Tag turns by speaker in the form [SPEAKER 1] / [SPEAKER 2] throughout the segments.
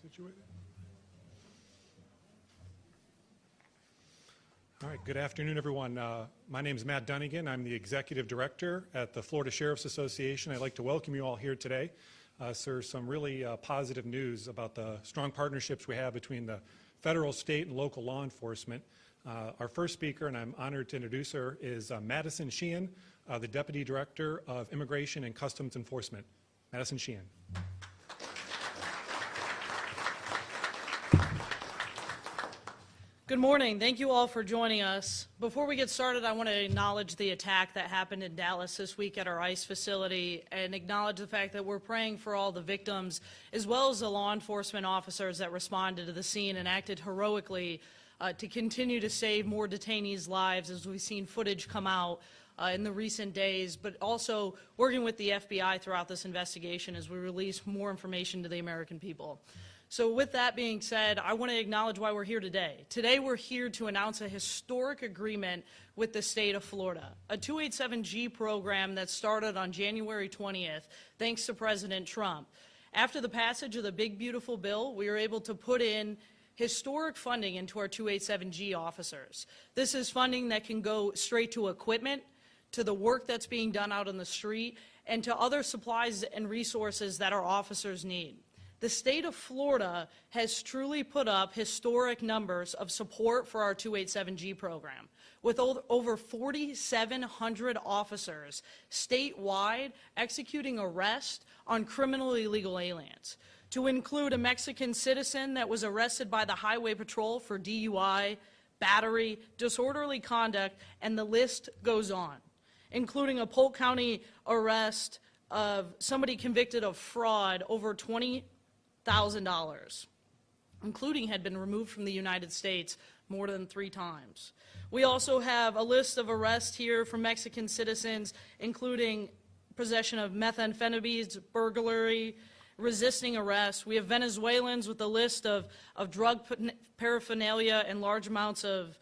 [SPEAKER 1] situated. All right, good afternoon, everyone. My name is Matt Dunnigan. I'm the Executive Director at the Florida Sheriff's Association. I'd like to welcome you all here today. Sir, some really positive news about the strong partnerships we have between the federal, state, and local law enforcement. Our first speaker, and I'm honored to introduce her, is Madison Sheahan, the Deputy Director of Immigration and Customs Enforcement. Madison Sheahan.
[SPEAKER 2] Good morning. Thank you all for joining us. Before we get started, I want to acknowledge the attack that happened in Dallas this week at our ICE facility and acknowledge the fact that we're praying for all the victims as well as the law enforcement officers that responded to the scene and acted heroically to continue to save more detainees' lives as we've seen footage come out in the recent days, but also working with the FBI throughout this investigation as we release more information to the American people. So with that being said, I want to acknowledge why we're here today. Today we're here to announce a historic agreement with the state of Florida, a 287G program that started on January 20th, thanks to President Trump. After the passage of the Big Beautiful Bill, we were able to put in historic funding into our 287G officers. This is funding that can go straight to equipment, to the work that's being done out on the street, and to other supplies and resources that our officers need. The state of Florida has truly put up historic numbers of support for our 287G program, with over 4,700 officers statewide executing arrests on criminally illegal aliens, to include a Mexican citizen that was arrested by the Highway Patrol for DUI, battery, disorderly conduct, and the list goes on, including a Polk County arrest of somebody convicted of fraud over $20,000, including had been removed from the United States more than 3 times. We also have a list of arrests here for Mexican citizens, including possession of methamphetamines, burglary, resisting arrest. We have Venezuelans with a list of drug paraphernalia and large amounts of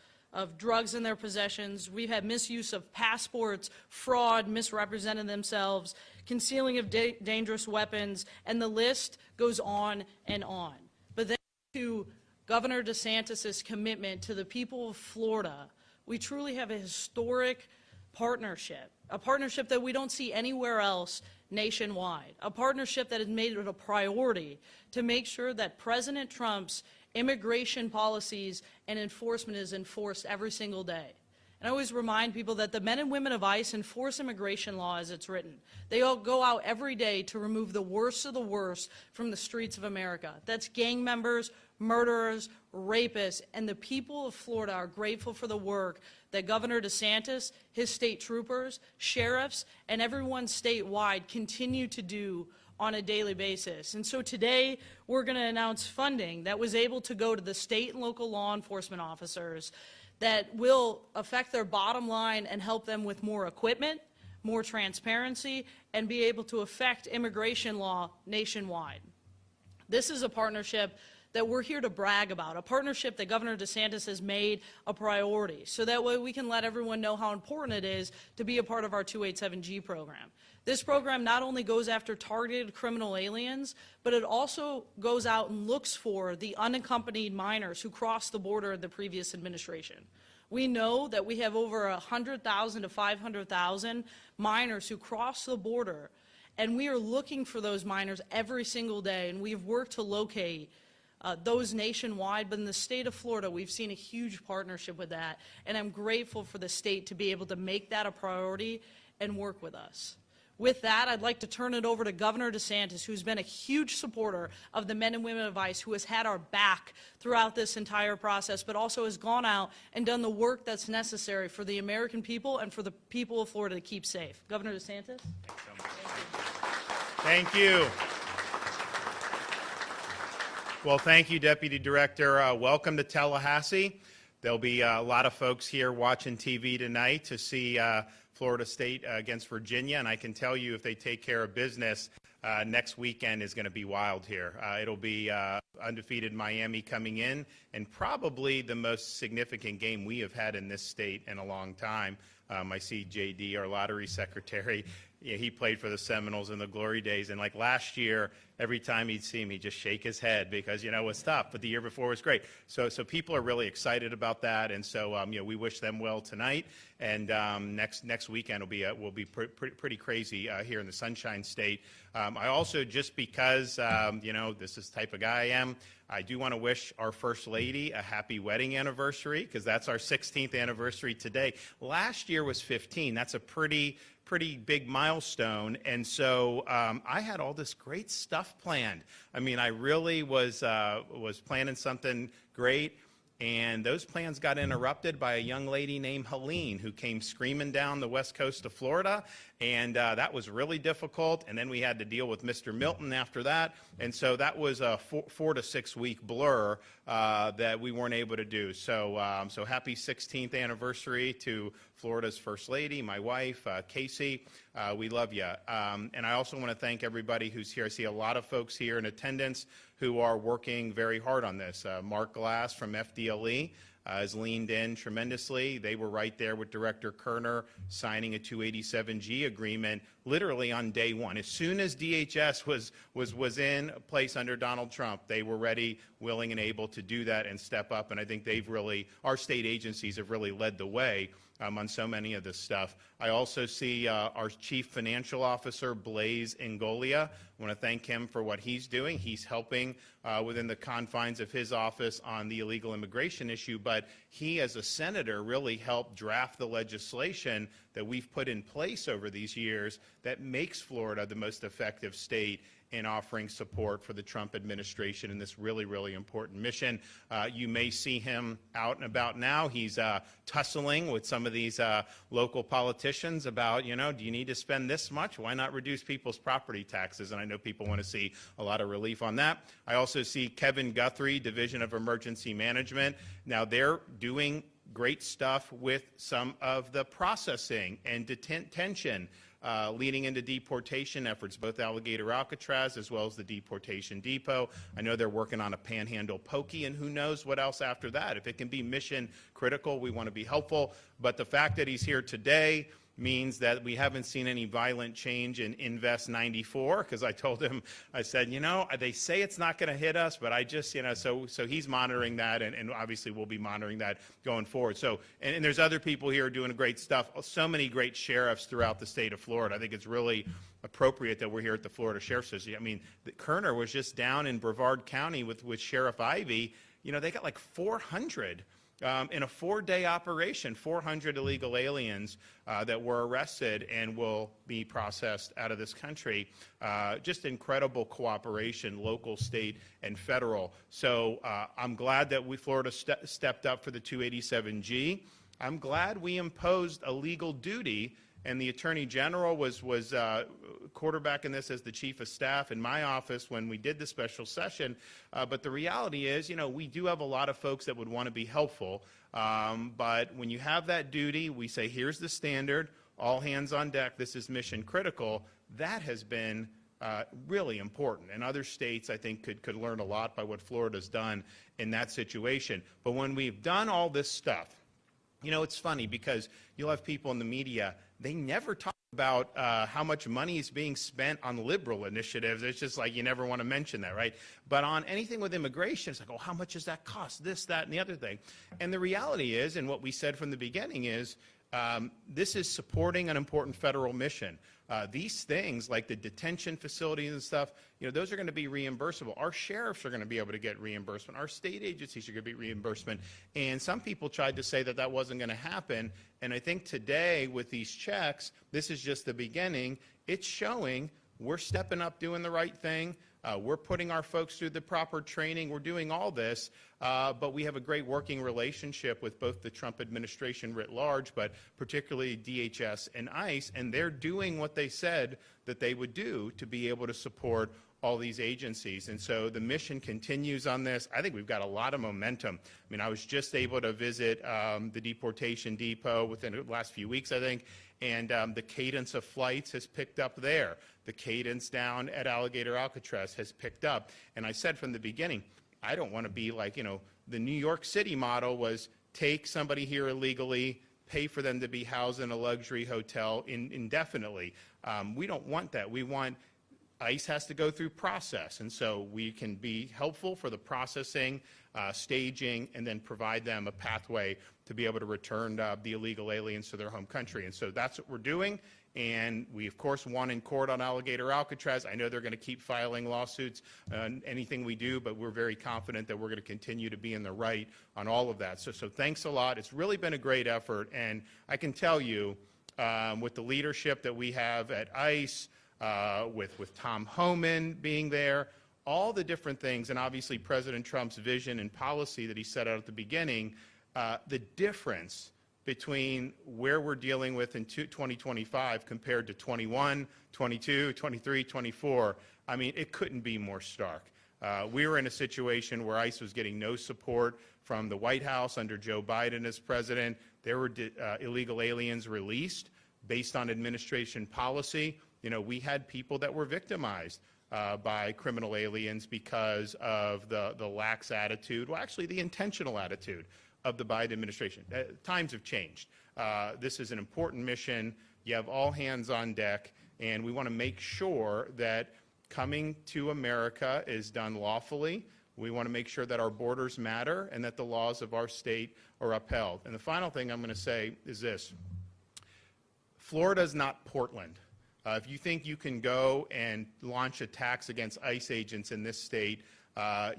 [SPEAKER 2] drugs in their possessions. We've had misuse of passports, fraud, misrepresenting themselves, concealing of dangerous weapons, and the list goes on and on. But then to Governor DeSantis' commitment to the people of Florida, we truly have a historic partnership, a partnership that we don't see anywhere else nationwide, a partnership that has made it a priority to make sure that President Trump's immigration policies and enforcement is enforced every single day. And I always remind people that the men and women of ICE enforce immigration law as it's written. They all go out every day to remove the worst of the worst from the streets of America. That's gang members, murderers, rapists, and the people of Florida are grateful for the work that Governor DeSantis, his state troopers, sheriffs, and everyone statewide continue to do on a daily basis. And so today we're going to announce funding that was able to go to the state and local law enforcement officers that will affect their bottom line and help them with more equipment, more transparency, and be able to affect immigration law nationwide. This is a partnership that we're here to brag about, a partnership that Governor DeSantis has made a priority, so that way we can let everyone know how important it is to be a part of our 287G program. This program not only goes after targeted criminal aliens, but it also goes out and looks for the unaccompanied minors who crossed the border in the previous administration. We know that we have over 100,000 to 500,000 minors who cross the border, and we are looking for those minors every single day, and we have worked to locate those nationwide, but in the state of Florida, we've seen a huge partnership with that, and I'm grateful for the state to be able to make that a priority and work with us. With that, I'd like to turn it over to Governor DeSantis, who's been a huge supporter of the men and women of ICE, who has had our back throughout this entire process, but also has gone out and done the work that's necessary for the American people and for the people of Florida to keep safe. Governor DeSantis?
[SPEAKER 3] Thanks so much. Thank you. Well, thank you, Deputy Director. Welcome to Tallahassee. There'll be a lot of folks here watching TV tonight to see Florida State against Virginia, and I can tell you if they take care of business, next weekend is going to be wild here. It'll be undefeated Miami coming in, and probably the most significant game we have had in this state in a long time. I see JD, our lottery secretary, he played for the Seminoles in the glory days. And like last year, every time he'd see him, he'd just shake his head because, it was tough. But the year before was great. So people are really excited about that. And so, we wish them well tonight. And next weekend will be pretty crazy here in the Sunshine State. I also, just because, this is the type of guy I am, I do want to wish our First Lady a happy wedding anniversary, because that's our 16th anniversary today. Last year was 15. That's a pretty big milestone. And so I had all this great stuff planned. I mean, I really was planning something great. And those plans got interrupted by a young lady named Helene, who came screaming down the west coast of Florida. And that was really difficult. And then we had to deal with Mr. Milton after that. And so that was a 4 to 6 week blur that we weren't able to do. So happy 16th anniversary to Florida's First Lady, my wife, Casey. We love you. And I also want to thank everybody who's here. I see a lot of folks here in attendance who are working very hard on this. Mark Glass from FDLE has leaned in tremendously. They were right there with Director Kerner signing a 287G agreement literally on day one. As soon as DHS was in place under Donald Trump, they were ready, willing, and able to do that and step up. And I think our state agencies have really led the way on so many of this stuff. I also see our Chief Financial Officer, Blaise Ngolia. I want to thank him for what he's doing. He's helping within the confines of his office on the illegal immigration issue, but he, as a senator, really helped draft the legislation that we've put in place over these years that makes Florida the most effective state in offering support for the Trump administration in this really, really important mission. You may see him out and about now. He's tussling with some of these local politicians about, do you need to spend this much? Why not reduce people's property taxes? And I know people want to see a lot of relief on that. I also see Kevin Guthrie, Division of Emergency Management. Now, they're doing great stuff with some of the processing and detention leading into deportation efforts, both Alligator Alcatraz as well as the deportation depot. I know they're working on a Panhandle Pokey, and who knows what else after that. If it can be mission critical, we want to be helpful. But the fact that he's here today means that we haven't seen any violent change in Invest 94, because I told him, I said, they say it's not going to hit us, but I just, so he's monitoring that, and obviously we'll be monitoring that going forward. So, and there's other people here doing great stuff, so many great sheriffs throughout the state of Florida. I think it's really appropriate that we're here at the Florida Sheriff's Association. I mean, Kerner was just down in Brevard County with Sheriff Ivey. They got like 400 in a 4-day operation, 400 illegal aliens that were arrested and will be processed out of this country. Just incredible cooperation, local, state, and federal. So I'm glad that Florida stepped up for the 287G. I'm glad we imposed a legal duty, and the Attorney General was quarterbacking this as the Chief of Staff in my office when we did the special session. But the reality is, we do have a lot of folks that would want to be helpful. But when you have that duty, we say, here's the standard, all hands on deck, this is mission critical. That has been really important. And other states, I think, could learn a lot by what Florida's done in that situation. But when we've done all this stuff, it's funny because you'll have people in the media, they never talk about how much money is being spent on liberal initiatives. It's just like you never want to mention that, right? But on anything with immigration, it's like, how much does that cost? This, that, and the other thing. And the reality is, and what we said from the beginning is, this is supporting an important federal mission. These things, like the detention facilities and stuff, those are going to be reimbursable. Our sheriffs are going to be able to get reimbursement. Our state agencies are going to be reimbursement. And some people tried to say that that wasn't going to happen. And I think today, with these checks, this is just the beginning. It's showing we're stepping up, doing the right thing. We're putting our folks through the proper training. We're doing all this, but we have a great working relationship with both the Trump administration writ large, but particularly DHS and ICE, and they're doing what they said that they would do to be able to support all these agencies. And so the mission continues on this. I think we've got a lot of momentum. I mean, I was just able to visit the deportation depot within the last few weeks, I think, and the cadence of flights has picked up there. The cadence down at Alligator Alcatraz has picked up. And I said from the beginning, I don't want to be like, the New York City model was take somebody here illegally, pay for them to be housed in a luxury hotel indefinitely. We don't want that. We want ICE has to go through process, and so we can be helpful for the processing, staging, and then provide them a pathway to be able to return the illegal aliens to their home country. And so that's what we're doing. And we, of course, won in court on Alligator Alcatraz. I know they're going to keep filing lawsuits on anything we do, but we're very confident that we're going to continue to be in the right on all of that. So thanks a lot. It's really been a great effort. And I can tell you, with the leadership that we have at ICE, with Tom Homan being there, all the different things, and obviously President Trump's vision and policy that he set out at the beginning, the difference between where we're dealing with in 2025 compared to 21, 22, 23, 24, I mean, it couldn't be more stark. We were in a situation where ICE was getting no support from the White House under Joe Biden as president. There were illegal aliens released based on administration policy. You know, we had people that were victimized by criminal aliens because of the lax attitude, well, actually the intentional attitude of the Biden administration. Times have changed. This is an important mission. You have all hands on deck, and we want to make sure that coming to America is done lawfully. We want to make sure that our borders matter and that the laws of our state are upheld. And the final thing I'm going to say is this. Florida is not Portland. If you think you can go and launch attacks against ICE agents in this state,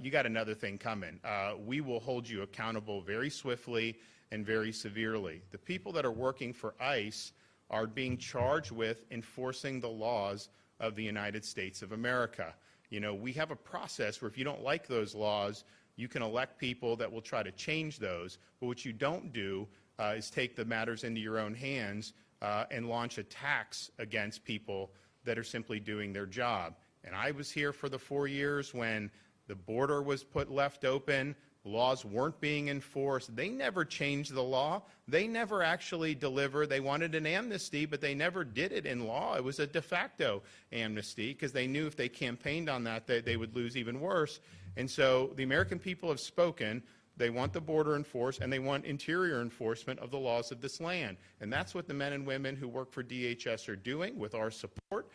[SPEAKER 3] you got another thing coming. We will hold you accountable very swiftly and very severely. The people that are working for ICE are being charged with enforcing the laws of the United States of America. You know, we have a process where if you don't like those laws, you can elect people that will try to change those. But what you don't do is take the matters into your own hands and launch attacks against people that are simply doing their job. And I was here for the 4 years when the border was left open, laws weren't being enforced. They never changed the law. They never actually delivered. They wanted an amnesty, but they never did it in law. It was a de facto amnesty because they knew if they campaigned on that, they would lose even worse. And so the American people have spoken. They want the border enforced, and they want interior enforcement of the laws of this land. And that's what the men and women who work for DHS are doing with our support.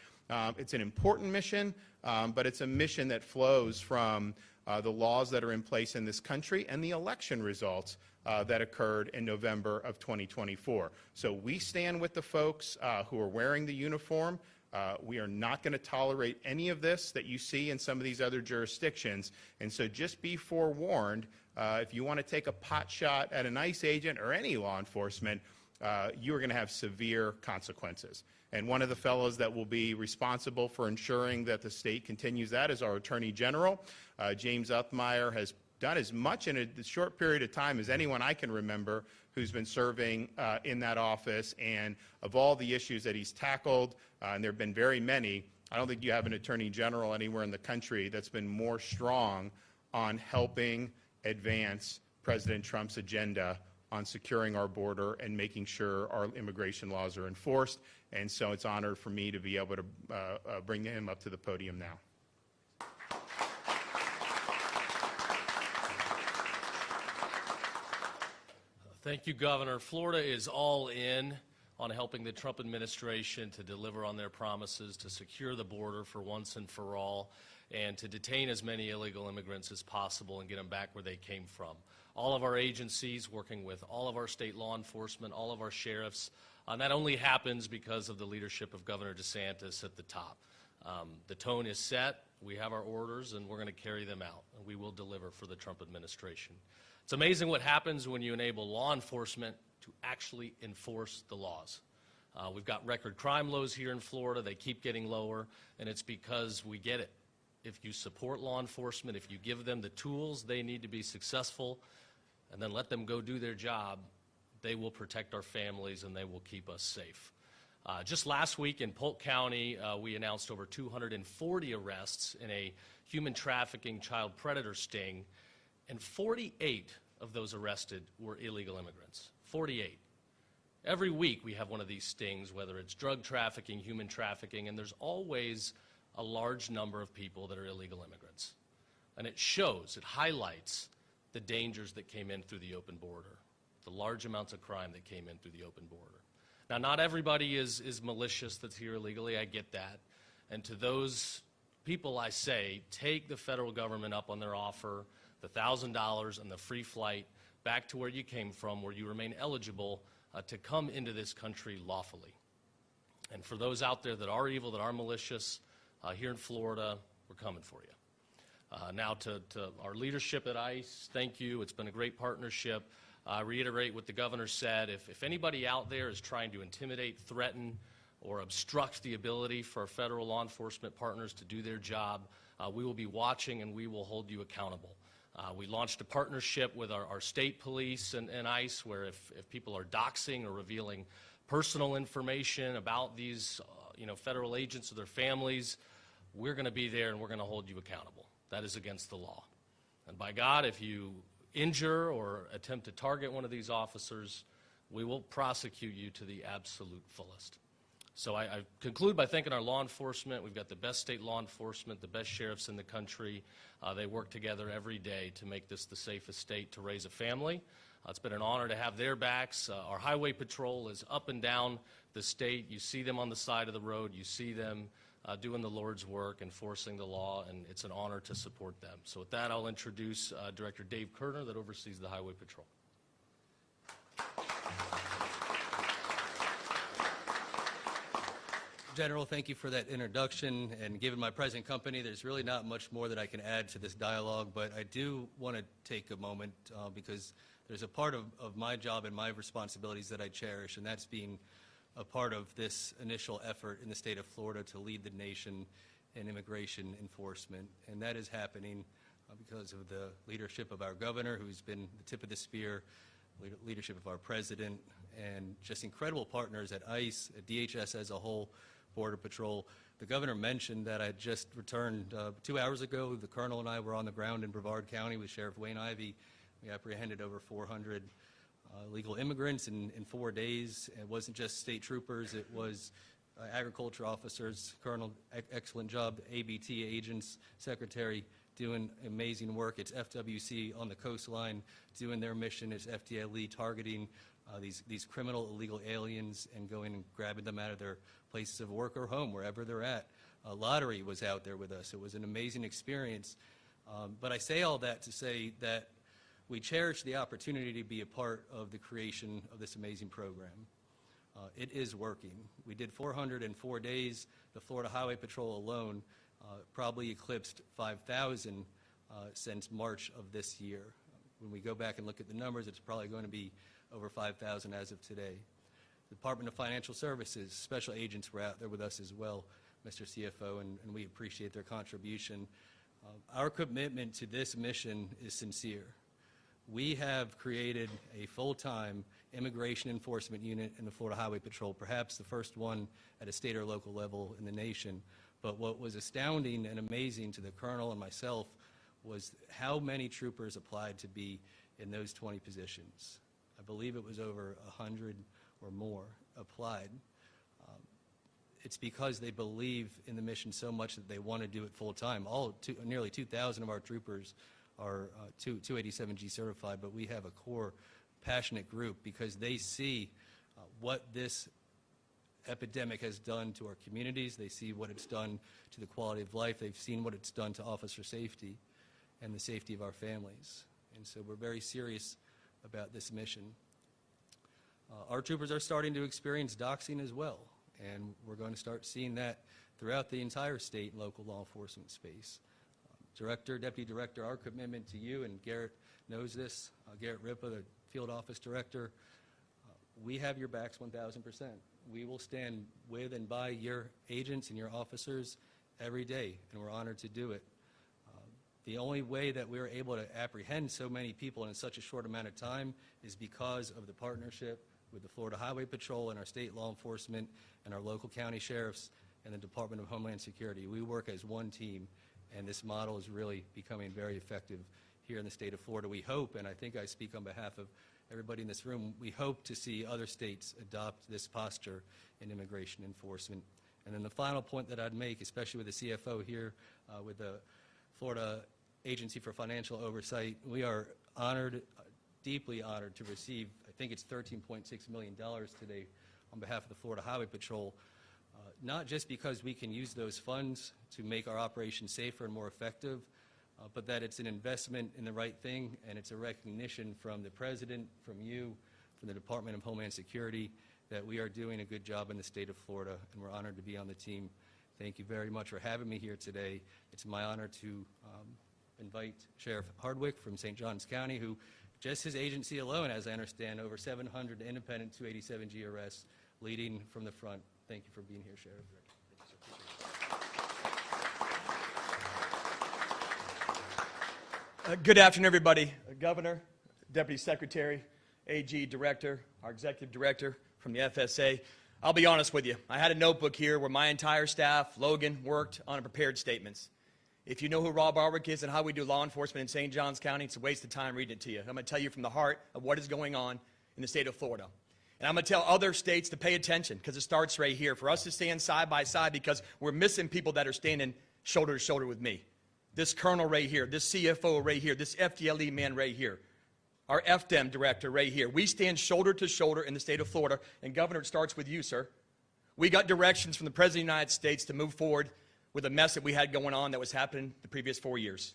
[SPEAKER 3] It's an important mission, but it's a mission that flows from the laws that are in place in this country and the election results that occurred in November of 2024. So we stand with the folks who are wearing the uniform. We are not going to tolerate any of this that you see in some of these other jurisdictions. And so just be forewarned, if you want to take a pot shot at an ICE agent or any law enforcement, you are going to have severe consequences. And one of the fellows that will be responsible for ensuring that the state continues that is our Attorney General. James Uthmeier has done as much in a short period of time as anyone I can remember who's been serving in that office. And of all the issues that he's tackled, and there have been very many, I don't think you have an Attorney General anywhere in the country that's been more strong on helping advance President Trump's agenda on securing our border and making sure our immigration laws are enforced. And so it's an honor for me to be able to bring him up to the podium now.
[SPEAKER 4] Thank you, Governor. Florida is all in on helping the Trump administration to deliver on their promises to secure the border for once and for all, and to detain as many illegal immigrants as possible and get them back where they came from. All of our agencies, working with all of our state law enforcement, all of our sheriffs, that only happens because of the leadership of Governor DeSantis at the top. The tone is set, we have our orders, and we're going to carry them out, and we will deliver for the Trump administration. It's amazing what happens when you enable law enforcement to actually enforce the laws. We've got record crime lows here in Florida. They keep getting lower, and it's because we get it. If you support law enforcement, if you give them the tools they need to be successful, and then let them go do their job, they will protect our families and they will keep us safe. Just last week in Polk County, we announced over 240 arrests in a human trafficking child predator sting, and 48 of those arrested were illegal immigrants. 48. Every week we have one of these stings, whether it's drug trafficking, human trafficking, and there's always a large number of people that are illegal immigrants. And it shows, it highlights the dangers that came in through the open border. the large amounts of crime that came in through the open border. Now, not everybody is malicious that's here illegally. I get that. And to those people, I say, take the federal government up on their offer, the $1,000 and the free flight back to where you came from, where you remain eligible to come into this country lawfully. And for those out there that are evil, that are malicious, here in Florida, we're coming for you. Now to our leadership at ICE, thank you. It's been a great partnership. I reiterate what the governor said. If anybody out there is trying to intimidate, threaten, or obstruct the ability for our federal law enforcement partners to do their job, we will be watching and we will hold you accountable. We launched a partnership with our state police and ICE where if people are doxing or revealing personal information about these federal agents or their families, we're going to be there and we're going to hold you accountable. That is against the law. And by God, if you injure or attempt to target one of these officers, we will prosecute you to the absolute fullest. So I conclude by thanking our law enforcement. We've got the best state law enforcement, the best sheriffs in the country. They work together every day to make this the safest state to raise a family. It's been an honor to have their backs. Our highway patrol is up and down the state. You see them on the side of the road. You see them doing the Lord's work, enforcing the law, and it's an honor to support them. So with that, I'll introduce Director Dave Kerner that oversees the highway patrol.
[SPEAKER 5] General, thank you for that introduction, and given my present company, there's really not much more that I can add to this dialogue, but I do want to take a moment because there's a part of my job and my responsibilities that I cherish, and that's being a part of this initial effort in the state of Florida to lead the nation in immigration enforcement, and that is happening because of the leadership of our governor, who's been the tip of the spear, leadership of our president, and just incredible partners at ICE, at DHS as a whole, Border Patrol. The governor mentioned that I just returned 2 hours ago. The colonel and I were on the ground in Brevard County with Sheriff Wayne Ivey. We apprehended over 400 illegal immigrants in 4 days. It wasn't just state troopers, it was agriculture officers. Colonel, excellent job. ABT agents, secretary, doing amazing work. It's FWC on the coastline doing their mission. It's FDLE targeting these criminal illegal aliens and going and grabbing them out of their places of work or home, wherever they're at. Lottery was out there with us. It was an amazing experience. But I say all that to say that we cherish the opportunity to be a part of the creation of this amazing program. It is working. We did 404 days. The Florida Highway Patrol alone probably eclipsed 5,000 since March of this year. When we go back and look at the numbers, it's probably going to be over 5,000 as of today. The Department of Financial Services, special agents were out there with us as well, Mr. CFO, and we appreciate their contribution. Our commitment to this mission is sincere. We have created a full-time immigration enforcement unit in the Florida Highway Patrol, perhaps the first one at a state or local level in the nation. But what was astounding and amazing to the colonel and myself was how many troopers applied to be in those 20 positions. I believe it was over 100 or more applied. It's because they believe in the mission so much that they want to do it full time. Nearly 2,000 of our troopers are 287G certified, but we have a core passionate group because they see what this epidemic has done to our communities. They see what it's done to the quality of life. They've seen what it's done to officer safety and the safety of our families. And so we're very serious about this mission. Our troopers are starting to experience doxing as well, and we're going to start seeing that throughout the entire state and local law enforcement space. Director, Deputy Director, our commitment to you, and Garrett knows this, Garrett Ripa, the Field Office Director, we have your backs 1,000%. We will stand with and by your agents and your officers every day, and we're honored to do it. The only way that we're able to apprehend so many people in such a short amount of time is because of the partnership with the Florida Highway Patrol and our state law enforcement and our local county sheriffs and the Department of Homeland Security. We work as one team, and this model is really becoming very effective here in the state of Florida. We hope, and I think I speak on behalf of everybody in this room, we hope to see other states adopt this posture in immigration enforcement. And then the final point that I'd make, especially with the CFO here, with the Florida Agency for Financial Oversight, we are honored deeply honored to receive, I think it's $13.6 million today on behalf of the Florida Highway Patrol, not just because we can use those funds to make our operations safer and more effective, but that it's an investment in the right thing, and it's a recognition from the President, from you, from the Department of Homeland Security, that we are doing a good job in the state of Florida, and we're honored to be on the team. Thank you very much for having me here today. It's my honor to invite Sheriff Hardwick from St. Johns County, who just his agency alone, as I understand, over 700 independent 287G arrests, leading from the front. Thank you for being here, Sheriff.
[SPEAKER 6] Good afternoon, everybody. Governor, Deputy Secretary, AG Director, our Executive Director from the FSA. I'll be honest with you. I had a notebook here where my entire staff, Logan, worked on prepared statements. If you know who Rob Hardwick is and how we do law enforcement in St. Johns County, it's a waste of time reading it to you. I'm going to tell you from the heart of what is going on in the state of Florida. And I'm going to tell other states to pay attention, because it starts right here. For us to stand side by side, because we're missing people that are standing shoulder to shoulder with me. This colonel right here, this CFO right here, this FDLE man right here, our FDEM director right here. We stand shoulder to shoulder in the state of Florida. And Governor, it starts with you, sir. We got directions from the President of the United States to move forward with a mess that we had going on that was happening the previous 4 years.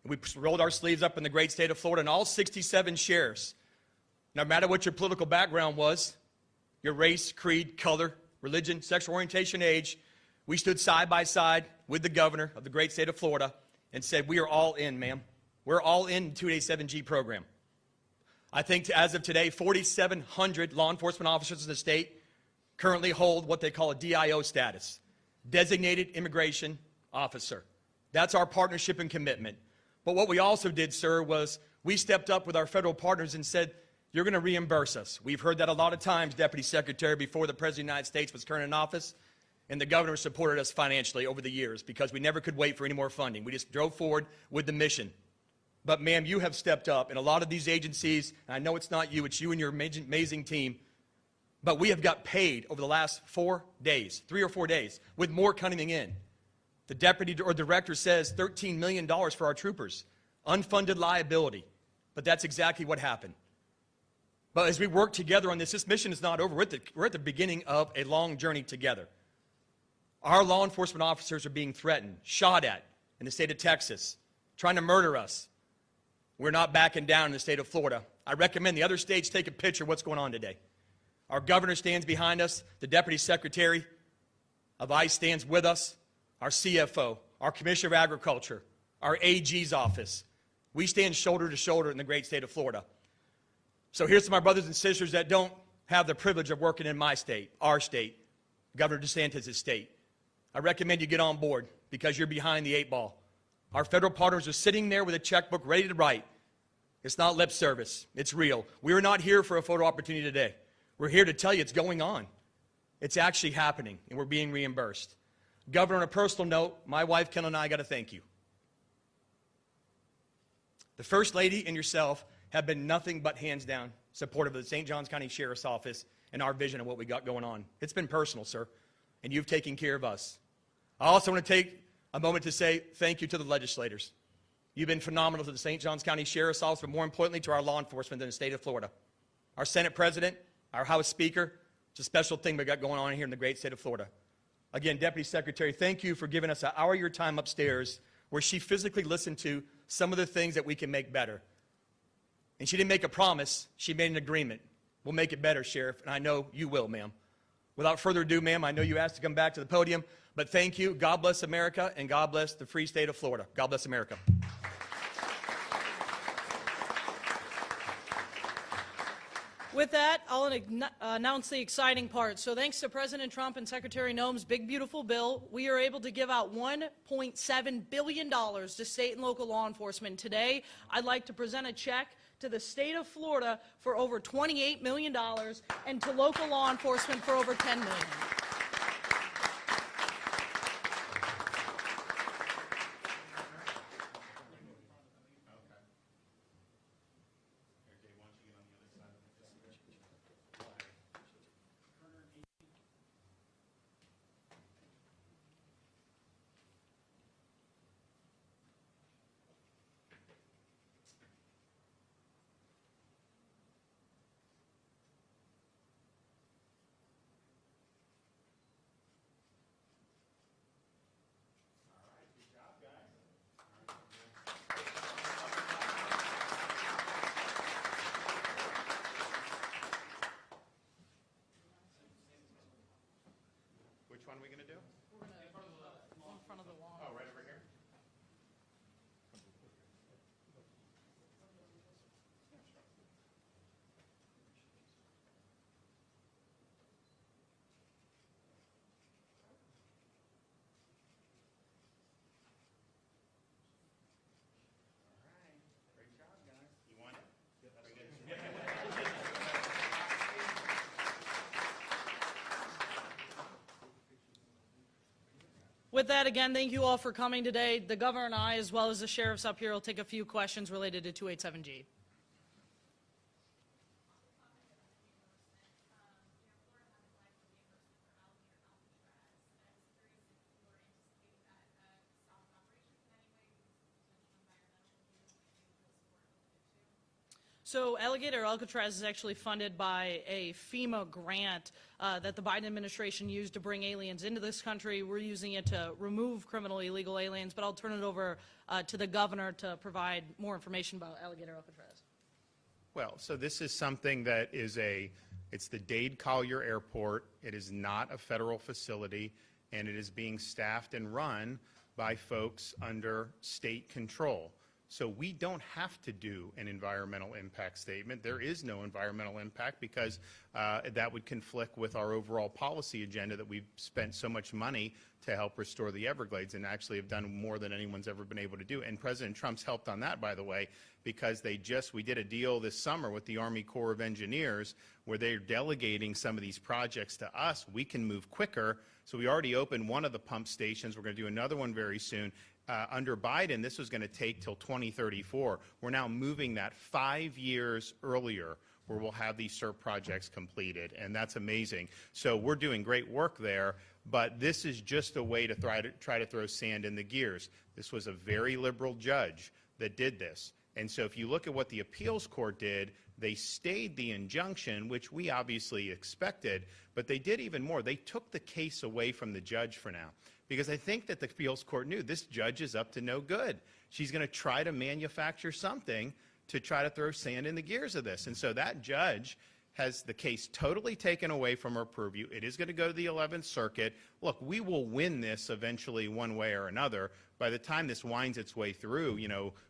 [SPEAKER 6] And we rolled our sleeves up in the great state of Florida, and all 67 sheriffs, no matter what your political background was, your race, creed, color, religion, sexual orientation, age, we stood side by side with the governor of the great state of Florida and said, we are all in, ma'am. We're all in the 287G program. I think as of today, 4,700 law enforcement officers in the state currently hold what they call a DIO status, Designated Immigration Officer. That's our partnership and commitment. But what we also did, sir, was we stepped up with our federal partners and said, you're going to reimburse us. We've heard that a lot of times, Deputy Secretary, before the President of the United States was current in office, and the governor supported us financially over the years because we never could wait for any more funding. We just drove forward with the mission. But, ma'am, you have stepped up, and a lot of these agencies, and I know it's not you, it's you and your amazing team, but we have got paid over the last 4 days, 3 or 4 days, with more coming in. The deputy or director says $13 million for our troopers, unfunded liability, but that's exactly what happened. But as we work together on this mission is not over. We're at the beginning of a long journey together. Our law enforcement officers are being threatened, shot at in the state of Texas, trying to murder us. We're not backing down in the state of Florida. I recommend the other states take a picture of what's going on today. Our governor stands behind us. The Deputy Secretary of ICE stands with us. Our CFO, our Commissioner of Agriculture, our AG's office. We stand shoulder to shoulder in the great state of Florida. So here's to my brothers and sisters that don't have the privilege of working in my state, our state, Governor DeSantis' state. I recommend you get on board because you're behind the 8 ball. Our federal partners are sitting there with a checkbook ready to write. It's not lip service. It's real. We are not here for a photo opportunity today. We're here to tell you it's going on. It's actually happening, and we're being reimbursed. Governor, on a personal note, my wife, Kendall, and I got to thank you. The First Lady and yourself have been nothing but hands down supportive of the St. Johns County Sheriff's Office and our vision of what we got going on. It's been personal, sir, and you've taken care of us. I also want to take a moment to say thank you to the legislators. You've been phenomenal to the St. Johns County Sheriff's Office, but more importantly to our law enforcement in the state of Florida. Our Senate President, our House Speaker, it's a special thing we got going on here in the great state of Florida. Again, Deputy Secretary, thank you for giving us an hour of your time upstairs where she physically listened to some of the things that we can make better. And she didn't make a promise, she made an agreement. We'll make it better, Sheriff, and I know you will, ma'am. Without further ado, ma'am, I know you asked to come back to the podium, but thank you. God bless America, and God bless the free state of Florida. God bless America.
[SPEAKER 2] With that, I'll announce the exciting part. So thanks to President Trump and Secretary Noem's big, beautiful bill, we are able to give out $1.7 billion to state and local law enforcement. Today, I'd like to present a check to the state of Florida for over $28 million and to local law enforcement for over $10 million. with that, again, thank you all for coming today. The governor and I, as well as the sheriffs up here, will take a few questions related to 287G. So Alligator Alcatraz is actually funded by a FEMA grant that the Biden administration used to bring aliens into this country. We're using it to remove criminal illegal aliens, but I'll turn it over to the governor to provide more information about Alligator Alcatraz.
[SPEAKER 3] Well, so this is something that is it's the Dade Collier Airport. It is not a federal facility, and it is being staffed and run by folks under state control. So we don't have to do an environmental impact statement. There is no environmental impact because that would conflict with our overall policy agenda that we've spent so much money to help restore the Everglades and actually have done more than anyone's ever been able to do. And President Trump's helped on that, by the way, because we did a deal this summer with the Army Corps of Engineers where they're delegating some of these projects to us. We can move quicker. So we already opened one of the pump stations. We're going to do another one very soon. Under Biden, this was going to take till 2034. We're now moving that 5 years earlier where we'll have these SERP projects completed, and that's amazing. So we're doing great work there, but this is just a way to try to throw sand in the gears. This was a very liberal judge that did this. And so if you look at what the appeals court did, they stayed the injunction, which we obviously expected, but they did even more. They took the case away from the judge for now. Because I think that the appeals court knew this judge is up to no good. She's going to try to manufacture something to try to throw sand in the gears of this. And so that judge has the case totally taken away from her purview. It is going to go to the 11th Circuit. Look, we will win this eventually one way or another. By the time this winds its way through,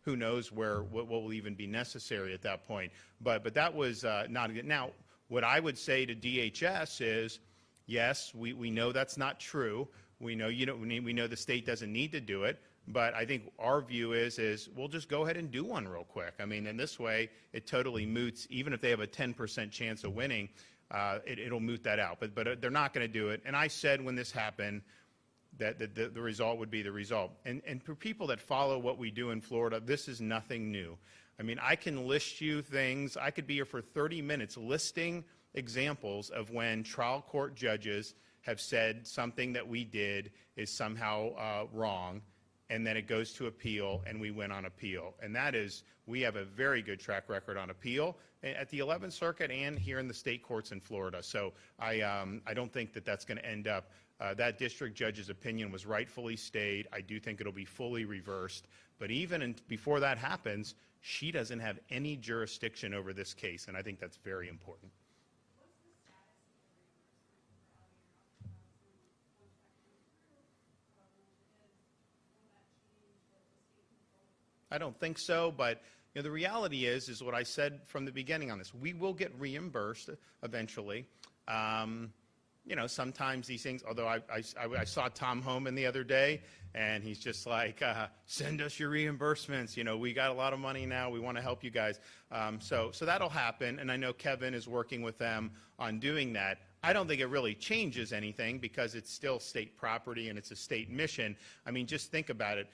[SPEAKER 3] who knows what will even be necessary at that point. But that was not good. Now, what I would say to DHS is, yes, we know that's not true. We know we know the state doesn't need to do it, but I think our view is we'll just go ahead and do one real quick. I mean, in this way, it totally moots. Even if they have a 10% chance of winning, it'll moot that out. But they're not going to do it. And I said when this happened that the result would be the result. And for people that follow what we do in Florida, this is nothing new. I mean, I can list you things. I could be here for 30 minutes listing examples of when trial court judges have said something that we did is somehow wrong, and then it goes to appeal, and we win on appeal. And that is, we have a very good track record on appeal at the 11th Circuit and here in the state courts in Florida. So I don't think that that's going to end up. That district judge's opinion was rightfully stayed. I do think it'll be fully reversed. But even before that happens, she doesn't have any jurisdiction over this case, and I think that's very important. I don't think so, but the reality is what I said from the beginning on this. We will get reimbursed eventually. Sometimes these things, although I saw Tom Homan the other day, and he's just like, send us your reimbursements. We got a lot of money now. We want to help you guys. So that'll happen, and I know Kevin is working with them on doing that. I don't think it really changes anything because it's still state property and it's a state mission. I mean, just think about it.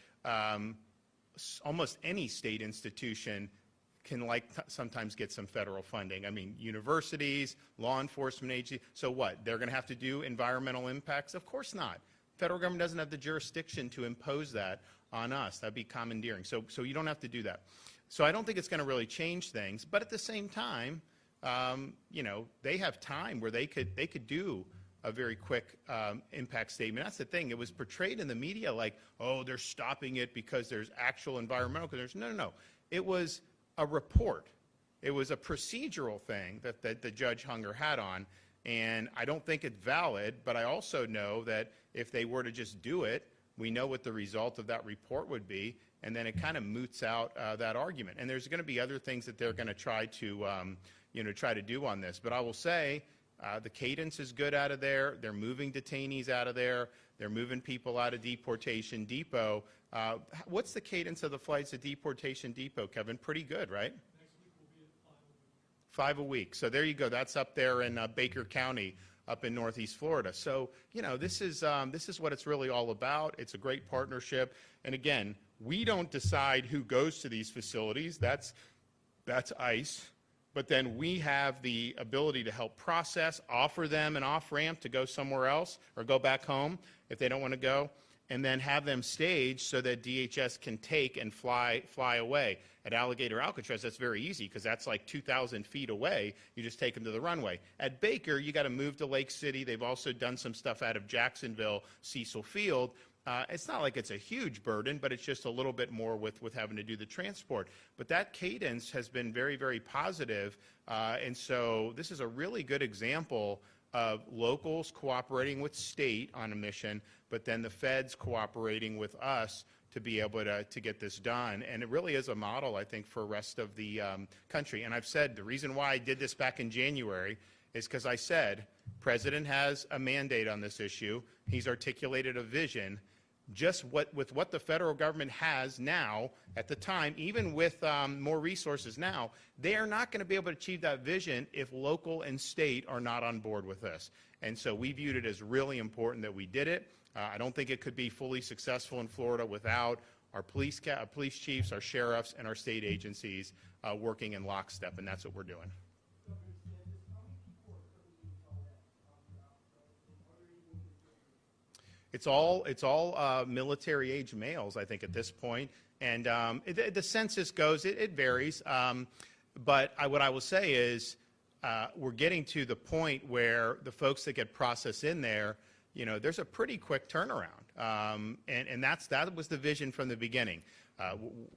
[SPEAKER 3] Almost any state institution can sometimes get some federal funding. I mean, universities, law enforcement agencies. So what? They're going to have to do environmental impacts? Of course not. Federal government doesn't have the jurisdiction to impose that on us. That'd be commandeering. So you don't have to do that. So I don't think it's going to really change things. But at the same time, they have time where they could do a very quick impact statement. That's the thing. It was portrayed in the media like, oh, they're stopping it because there's actual environmental concerns. No. It was a report. It was a procedural thing that the judge hung her hat on, and I don't think it's valid, but I also know that if they were to just do it, we know what the result of that report would be, and then it kind of moots out that argument. And there's going to be other things that they're going to try to do on this. But I will say, the cadence is good out of there. They're moving detainees out of there. They're moving people out of Deportation Depot. What's the cadence of the flights at Deportation Depot, Kevin? Pretty good, right?
[SPEAKER 1] Next week will be at 5 a week.
[SPEAKER 3] 5 a week. So there you go. That's up there in Baker County. up in Northeast Florida. So, you know, this is what it's really all about. It's a great partnership. And again, we don't decide who goes to these facilities. That's ICE. But then we have the ability to help process, offer them an off-ramp to go somewhere else or go back home if they don't want to go, and then have them staged so that DHS can take and fly away. At Alligator Alcatraz, that's very easy because that's like 2,000 feet away. You just take them to the runway. At Baker, you got to move to Lake City. They've also done some stuff out of Jacksonville, Cecil Field. It's not like it's a huge burden, but it's just a little bit more with having to do the transport. But that cadence has been very, very positive. And so this is a really good example of locals cooperating with state on a mission, but then the feds cooperating with us to be able to get this done. And it really is a model, I think, for the rest of the country. And I've said the reason why I did this back in January is because I said, President has a mandate on this issue. He's articulated a vision. Just with what the federal government has now, at the time, even with more resources now, they are not going to be able to achieve that vision if local and state are not on board with this. And so we viewed it as really important that we did it. I don't think it could be fully successful in Florida without our police chiefs, our sheriffs, and our state agencies working in lockstep, and that's what we're doing. It's all military-age males, I think, at this point. And the census goes, it varies. But what I will say is we're getting to the point where the folks that get processed in there, you know, there's a pretty quick turnaround. And that was the vision from the beginning.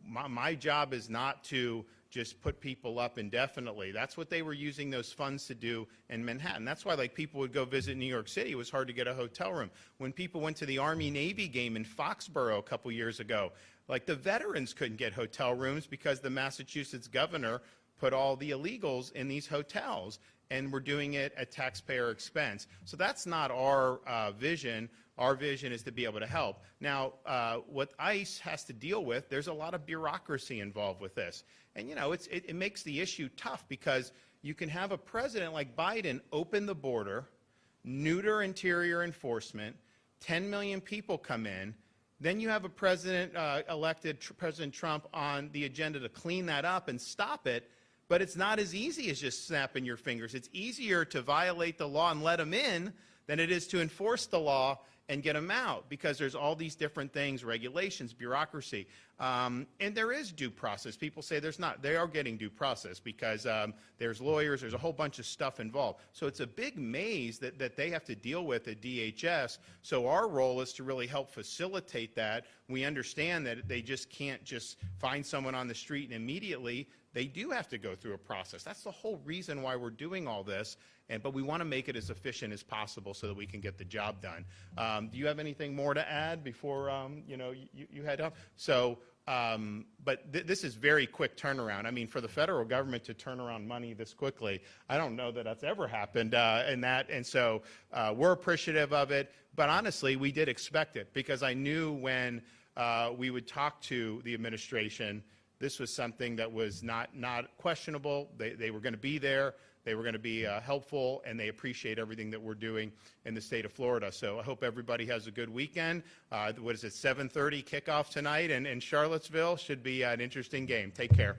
[SPEAKER 3] My job is not to just put people up indefinitely. That's what they were using those funds to do in Manhattan. That's why, like, people would go visit New York City. It was hard to get a hotel room. When people went to the Army-Navy game in Foxborough a couple years ago, like, the veterans couldn't get hotel rooms because the Massachusetts governor put all the illegals in these hotels, and we're doing it at taxpayer expense. So that's not our vision. Our vision is to be able to help. Now, what ICE has to deal with, there's a lot of bureaucracy involved with this. And, you know, it makes the issue tough because you can have a president like Biden open the border, neuter interior enforcement, 10 million people come in, then you have a president elected, President Trump, on the agenda to clean that up and stop it. But it's not as easy as just snapping your fingers. It's easier to violate the law and let them in than it is to enforce the law and get them out, because there's all these different things, regulations, bureaucracy. And there is due process. People say there's not. They are getting due process because there's lawyers, there's a whole bunch of stuff involved. So it's a big maze that they have to deal with at DHS. So our role is to really help facilitate that. We understand that they just can't just find someone on the street and immediately. They do have to go through a process. That's the whole reason why we're doing all this. But we want to make it as efficient as possible so that we can get the job done. Do you have anything more to add before you head up? So, but this is very quick turnaround. I mean, for the federal government to turn around money this quickly, I don't know that that's ever happened And so we're appreciative of it. But honestly, we did expect it because I knew when we would talk to the administration, this was something that was not questionable. They were going to be there. They were going to be helpful, and they appreciate everything that we're doing in the state of Florida. So I hope everybody has a good weekend. What is it, 7:30 kickoff tonight in Charlottesville? Should be an interesting game. Take care.